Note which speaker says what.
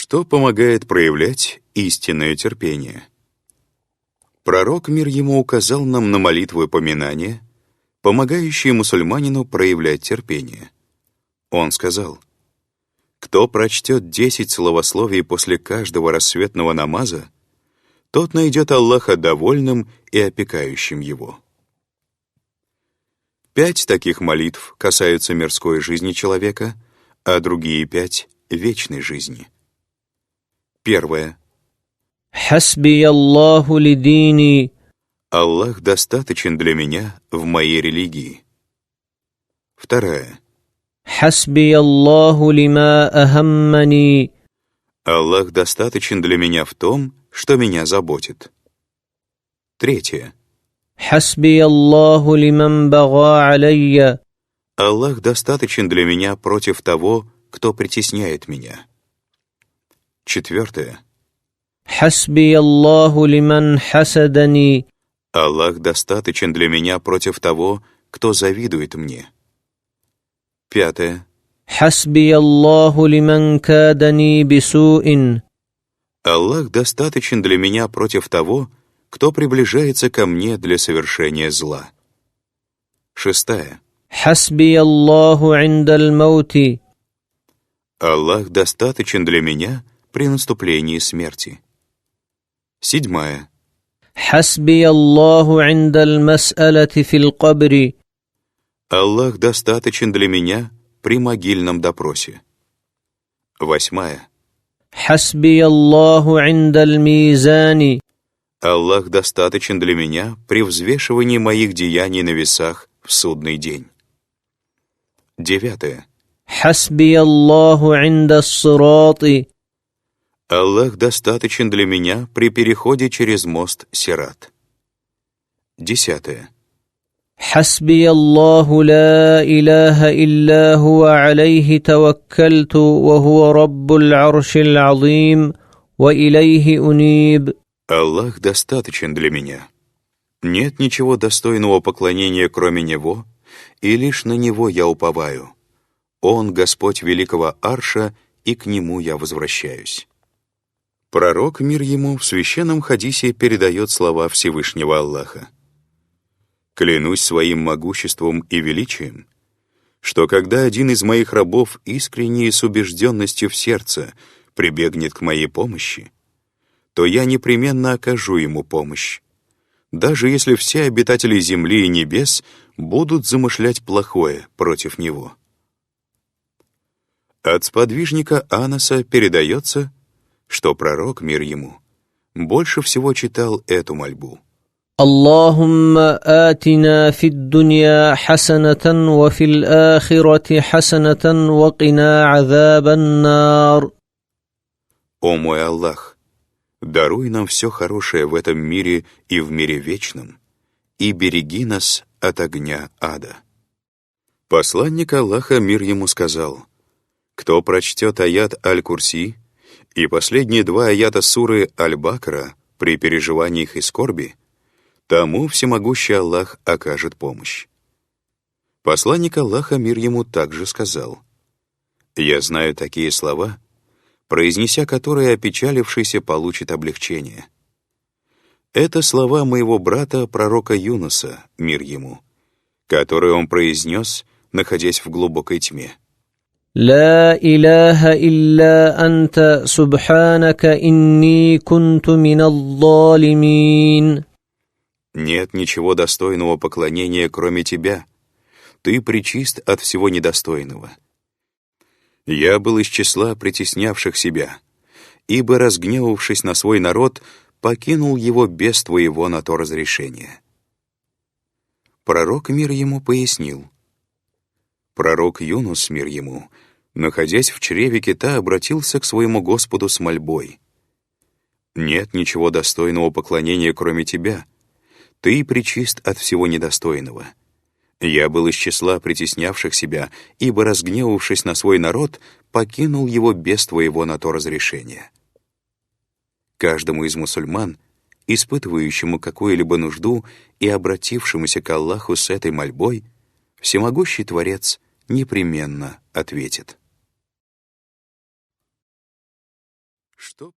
Speaker 1: Что помогает проявлять истинное терпение? Пророк, мир ему, указал нам на молитву и поминания, помогающие мусульманину проявлять терпение. Он сказал: «Кто прочтет 10 словословий после каждого рассветного намаза, тот найдет Аллаха довольным и опекающим его». 5 таких молитв касаются мирской жизни человека, а другие 5 — вечной жизни. Первое.
Speaker 2: حسبي الله لديني.
Speaker 1: Аллах достаточен для меня в моей религии. Вторая.
Speaker 2: حسبي الله لما أهمني.
Speaker 1: Аллах достаточен для меня в том, что меня заботит. Третье.
Speaker 2: حسبي الله لمن بغى علي.
Speaker 1: Аллах достаточен для меня против того, кто притесняет меня. Четвертое.
Speaker 2: حسبي الله لمن حسدني.
Speaker 1: Аллах достаточен для меня против того, кто завидует мне. Пятое.
Speaker 2: حسبي الله لمن كادني بسوء.
Speaker 1: Аллах достаточен для меня против того, кто приближается ко мне для совершения зла. Шестая.
Speaker 2: حسبي الله عند الموت.
Speaker 1: Аллах достаточен для меня при наступлении смерти. Седьмая.
Speaker 2: حسبي الله عند المسألة في القبر.
Speaker 1: Аллах достаточен для меня при могильном допросе. Восьмая.
Speaker 2: حسبي الله عند الميزان.
Speaker 1: Аллах достаточен для меня при взвешивании моих деяний на весах в судный день. Девятое.
Speaker 2: حسبي الله عند الصراط.
Speaker 1: Аллах достаточен для меня при переходе через мост Сират. Десятое.
Speaker 2: حسبي الله لا إله إلا هو عليه توكلت وهو رب العرش العظيم وإليه أنيب.
Speaker 1: Аллах достаточен для меня. Нет ничего достойного поклонения, кроме Него, и лишь на Него я уповаю. Он — Господь великого Арша, и к Нему я возвращаюсь. Пророк, мир ему, в священном хадисе передает слова Всевышнего Аллаха: «Клянусь своим могуществом и величием, что когда один из моих рабов искренне и с убежденностью в сердце прибегнет к моей помощи, то я непременно окажу ему помощь, даже если все обитатели земли и небес будут замышлять плохое против него». От сподвижника Анаса передается, что пророк, мир ему, больше всего читал эту мольбу:
Speaker 2: اللهم آتنا في الدنيا حسنة وفي الآخرة حسنة وقنا عذاب النار.
Speaker 1: «О мой Аллах, даруй нам все хорошее в этом мире и в мире вечном, и береги нас от огня ада». Посланник Аллаха, мир ему, сказал: «Кто прочтет аят Аль-Курси и последние 2 аята суры Аль-Бакара при переживаниях и скорби, тому всемогущий Аллах окажет помощь». Посланник Аллаха, мир ему, также сказал: «Я знаю такие слова, произнеся которые опечалившийся получит облегчение. Это слова моего брата, пророка Юнуса, мир ему, которые он произнес, находясь в глубокой тьме.
Speaker 2: لا إله إلا أنت سبحانك إني كنت من الظالمين.
Speaker 1: Нет ничего достойного поклонения, кроме Тебя. Ты пречист от всего недостойного. Я был из числа притеснявших себя, ибо, разгневавшись на свой народ, покинул его без Твоего на то разрешения». Пророк, мир ему, пояснил: пророк Юнус, мир ему, находясь в чреве кита, обратился к своему Господу с мольбой: «Нет ничего достойного поклонения, кроме Тебя. Ты пречист от всего недостойного. Я был из числа притеснявших себя, ибо, разгневавшись на свой народ, покинул его без Твоего на то разрешения». Каждому из мусульман, испытывающему какую-либо нужду и обратившемуся к Аллаху с этой мольбой, всемогущий Творец непременно ответит. Что